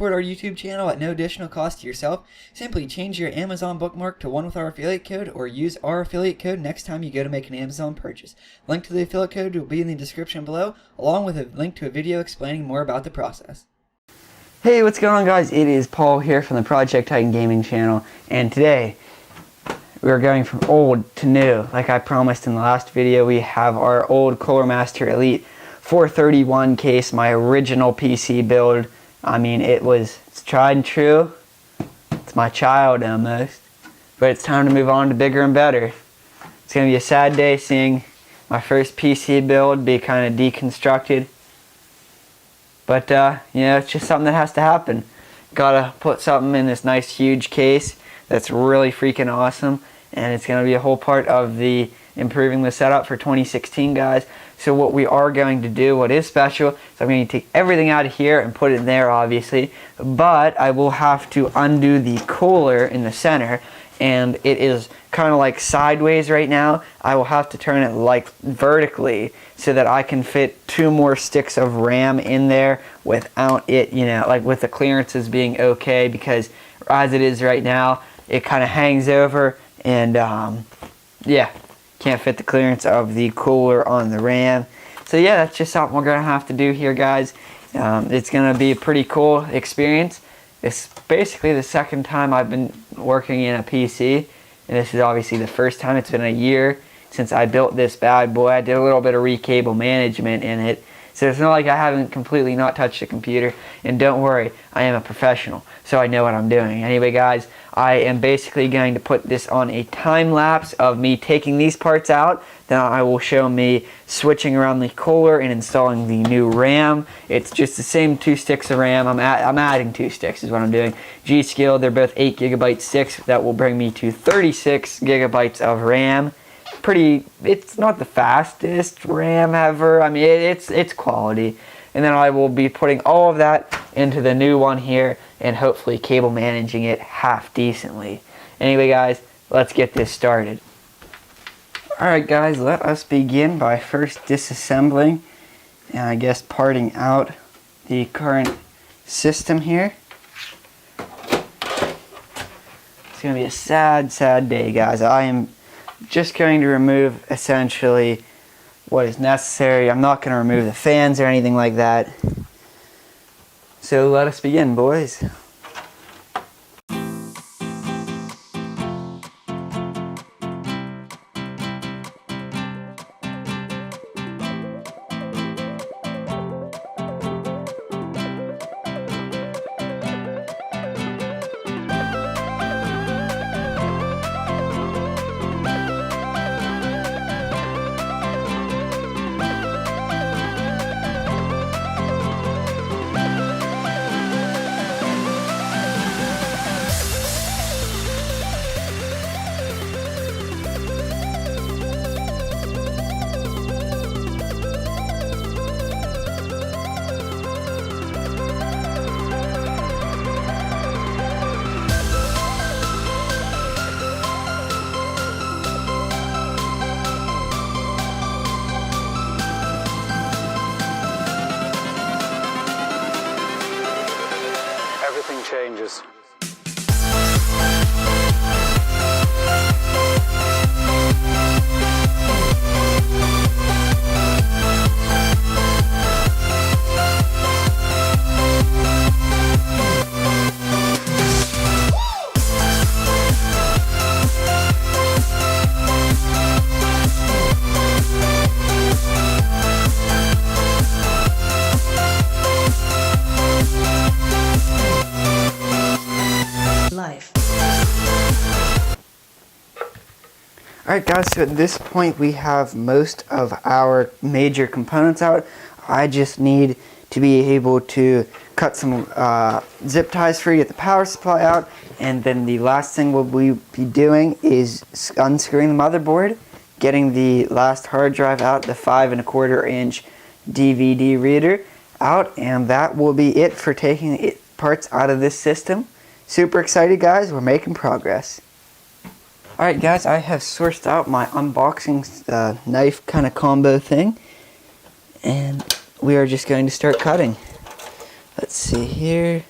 support our YouTube channel at no additional cost to yourself, simply change your Amazon bookmark to one with our affiliate code or use our affiliate code next time you go to make an Amazon purchase. Link to the affiliate code will be in the description below, along with a link to a video explaining more about the process. Hey, what's going on, guys? It is Paul here from the Project Titan Gaming channel, and today we're going from old to new. Like I promised in the last video, we have our old CoolerMaster Elite 431 case, my original PC build. I mean, it's tried and true. It's my child almost, but it's time to move on to bigger and better. It's gonna be a sad day seeing my first PC build be kind of deconstructed. But, it's just something that has to happen. Gotta put something in this nice huge case that's really freaking awesome. And it's gonna be a whole part of the improving the setup for 2016, guys. So what we are going to do, what is special, is I'm going to take everything out of here and put it in there, obviously. But I will have to undo the cooler in the center. And it is kind of like sideways right now. I will have to turn it like vertically so that I can fit 2 more sticks of RAM in there without it, like with the clearances being okay, because as it is right now, it kind of hangs over and can't fit the clearance of the cooler on the RAM. So yeah, that's just something we're gonna have to do here, guys. It's gonna be a pretty cool experience. It's basically the second time I've been working in a PC, and this is obviously the first time. It's been a year since I built this bad boy. I did a little bit of recable management in it, so it's not like I haven't completely not touched the computer. And don't worry, I am a professional, so I know what I'm doing. Anyway, guys, I am basically going to put this on a time lapse of me taking these parts out. Then I will show me switching around the cooler and installing the new RAM. It's just the same 2 sticks of RAM. I'm adding 2 sticks is what I'm doing. G.Skill, they're both 8GB sticks. That will bring me to 36GB of RAM. It's not the fastest RAM ever. I mean, it's quality. And then I will be putting all of that into the new one here and hopefully cable managing it half decently. Anyway, guys, let's get this started. Alright, guys, let us begin by first disassembling and I guess parting out the current system here. It's going to be a sad, sad day, guys. I am just going to remove essentially what is necessary. I'm not going to remove the fans or anything like that. So let us begin, boys. Everything changes. Alright, guys, so at this point we have most of our major components out. I just need to be able to cut some zip ties free, get the power supply out, and then the last thing we'll be doing is unscrewing the motherboard, getting the last hard drive out, the 5 1/4 inch DVD reader out, and that will be it for taking parts out of this system. Super excited, guys. We're making progress. Alright, guys, I have sourced out my unboxing knife kind of combo thing, and we are just going to start cutting. Let's see here.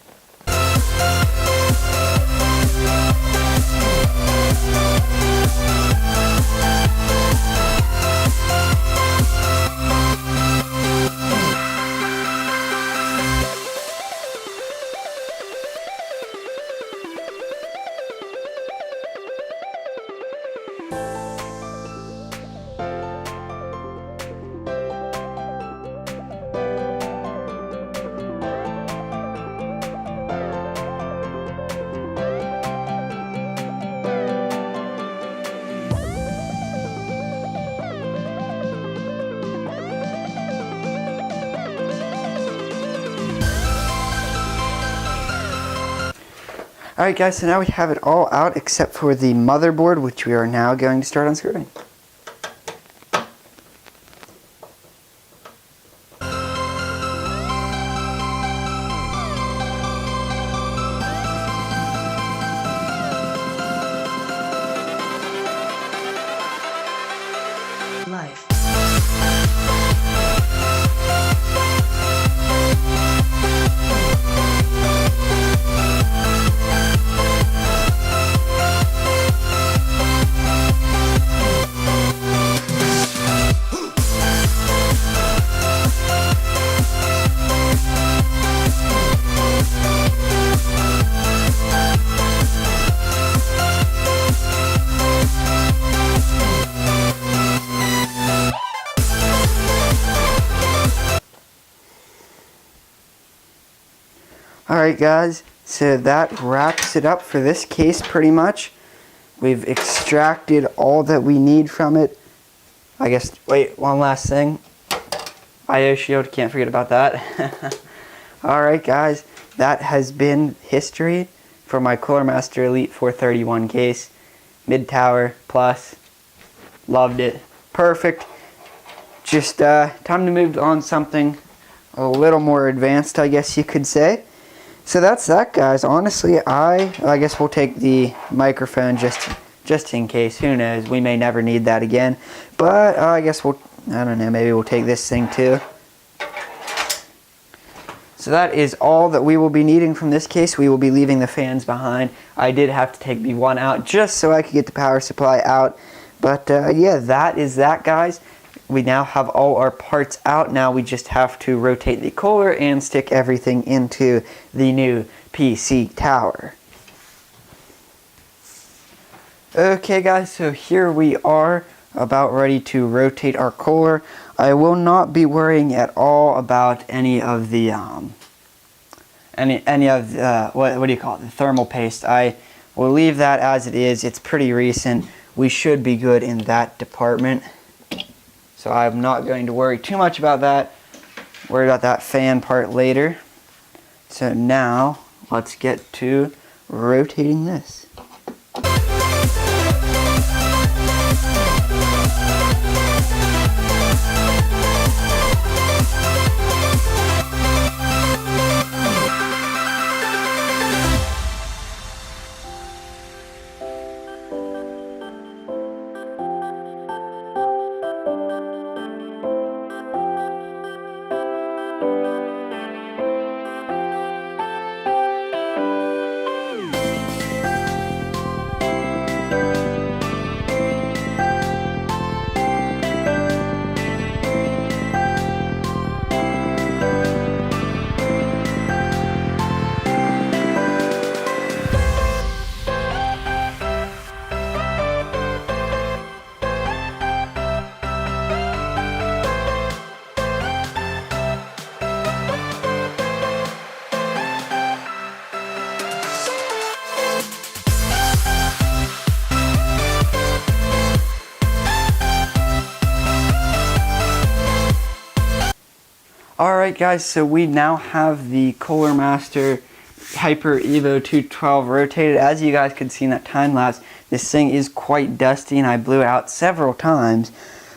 Alright guys, so now we have it all out except for the motherboard, which we are now going to start unscrewing. Life. Alright guys, so that wraps it up for this case pretty much. We've extracted all that we need from it. I guess, wait, one last thing. IO shield, can't forget about that. Alright guys, that has been history for my CoolerMaster Elite 431 case. Mid-tower plus. Loved it. Perfect. Just time to move on something a little more advanced, I guess you could say. So that's that, guys. Honestly, I guess we'll take the microphone just in case. Who knows? We may never need that again. But I guess I don't know, maybe we'll take this thing too. So that is all that we will be needing from this case. We will be leaving the fans behind. I did have to take the one out just so I could get the power supply out. But yeah, that is that, guys. We now have all our parts out. Now we just have to rotate the cooler and stick everything into the new PC tower. Okay guys, so here we are about ready to rotate our cooler. I will not be worrying at all about any of the what do you call it, the thermal paste. I will leave that as it is. It's pretty recent. We should be good in that department. So I'm not going to worry too much about that. Worry about that fan part later. So now let's get to rotating this. Alright guys, so we now have the CoolerMaster Hyper Evo 212 rotated. As you guys could see in that time lapse, this thing is quite dusty and I blew it out several times.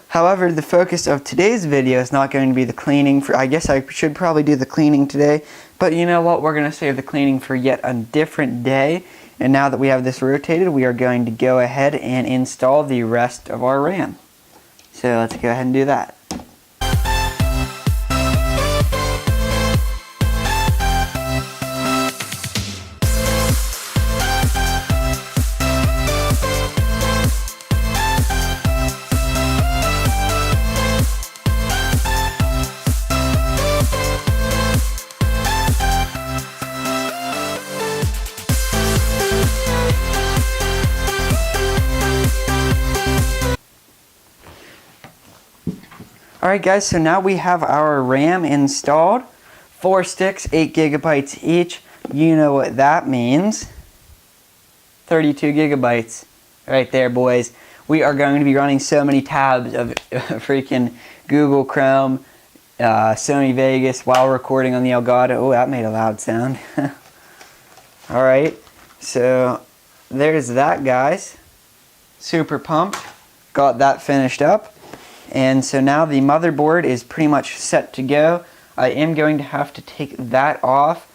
However, the focus of today's video is not going to be the cleaning. I guess I should probably do the cleaning today, but you know what, we're going to save the cleaning for yet a different day. And now that we have this rotated, we are going to go ahead and install the rest of our RAM. So let's go ahead and do that. Alright guys, so now we have our RAM installed. 4 sticks, 8 gigabytes each. You know what that means. 32 gigabytes. Right there, boys. We are going to be running so many tabs of freaking Google Chrome, Sony Vegas while recording on the Elgato. Oh, that made a loud sound. Alright, So there's that, guys. Super pumped. Got that finished up. And so now the motherboard is pretty much set to go. I am going to have to take that off,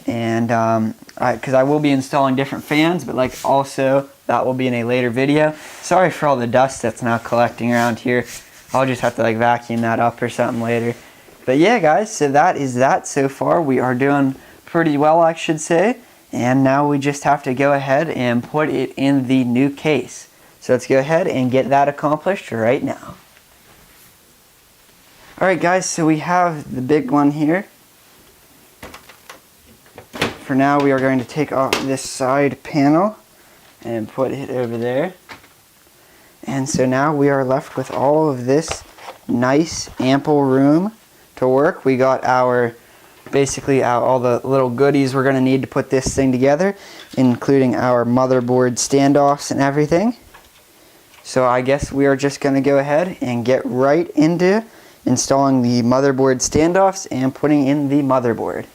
and because I will be installing different fans, but like also that will be in a later video. Sorry for all the dust that's now collecting around here. I'll just have to like vacuum that up or something later. But yeah, guys, so that is that so far. We are doing pretty well, I should say. And now we just have to go ahead and put it in the new case. So let's go ahead and get that accomplished right now. Alright guys, so we have the big one here. For now we are going to take off this side panel and put it over there. And so now we are left with all of this nice ample room to work. We got our basically all the little goodies we're going to need to put this thing together, including our motherboard standoffs and everything. So I guess we are just going to go ahead and get right into installing the motherboard standoffs and putting in the motherboard.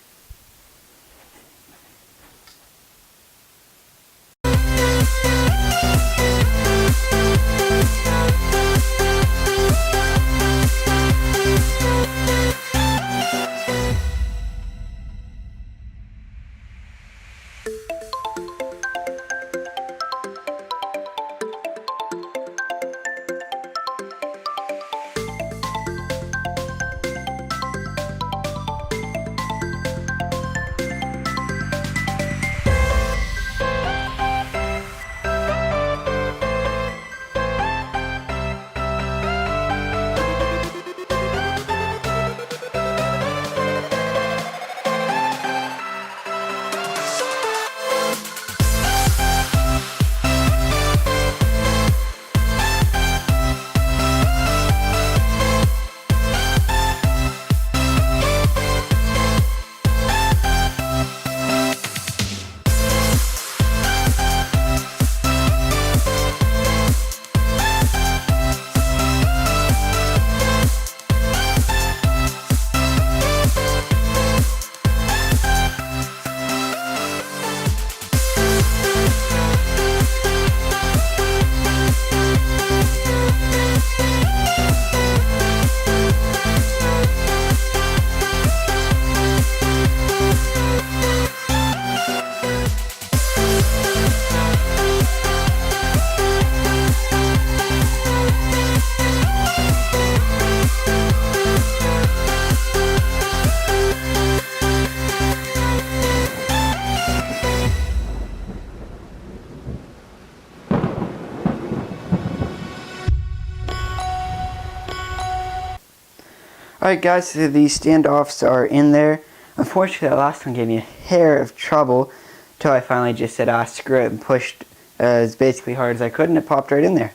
Alright guys, so these standoffs are in there. Unfortunately, that last one gave me a hair of trouble until I finally just said, screw it, and pushed as basically hard as I could, and it popped right in there.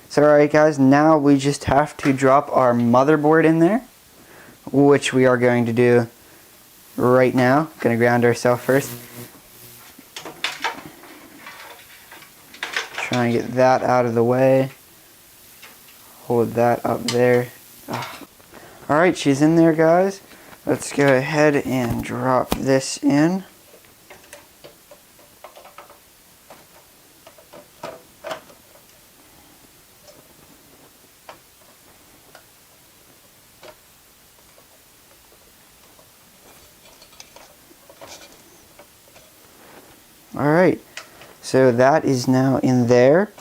So alright guys, now we just have to drop our motherboard in there, which we are going to do right now. Going to ground ourselves first. Try and get that out of the way. Hold that up there. Alright, she's in there, guys. Let's go ahead and drop this in. Alright, so that is now in there.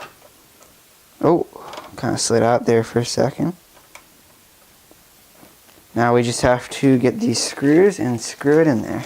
Oh, kind of slid out there for a second. Now we just have to get these screws and screw it in there.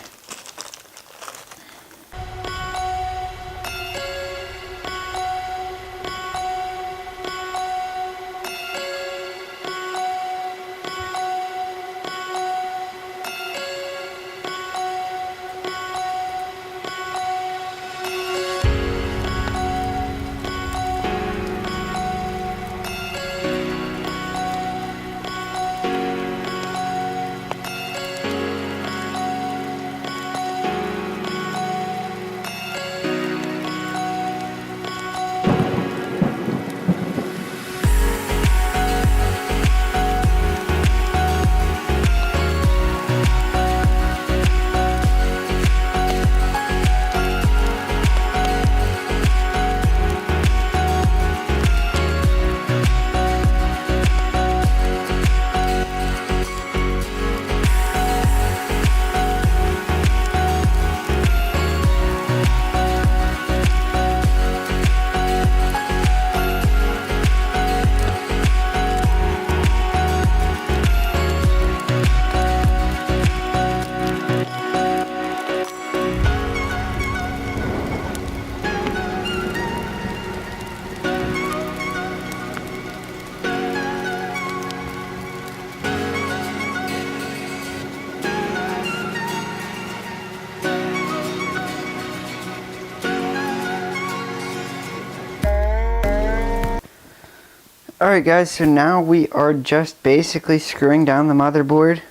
Alright guys, so now we are just basically screwing down the motherboard.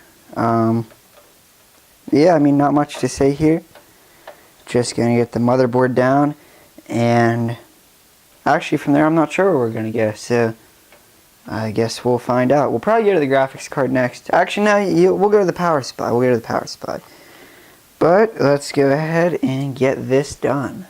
Yeah, I mean, not much to say here. Just gonna get the motherboard down, and actually from there I'm not sure where we're gonna go, so I guess we'll find out. We'll probably go to the graphics card next. Actually, no, we'll go to the power supply. We'll go to the power supply. But let's go ahead and get this done.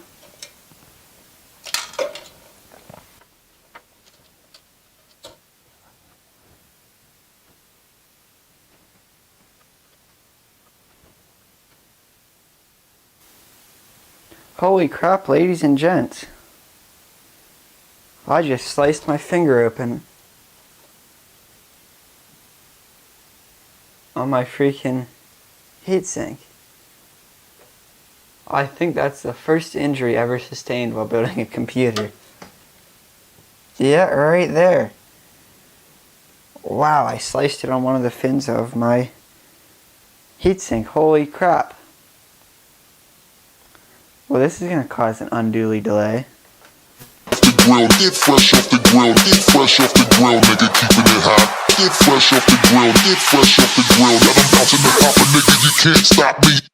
Holy crap, ladies and gents. I just sliced my finger open on my freaking heatsink. I think that's the first injury ever sustained while building a computer. Yeah, right there. Wow, I sliced it on one of the fins of my heatsink. Holy crap. Well, this is going to cause an unduly delay. Get fresh off the grill, get fresh off the grill, nigga, keeping it hot. Get fresh off the grill, get fresh off the grill. Let 'em bounce in the hopper, nigga, you can't stop me.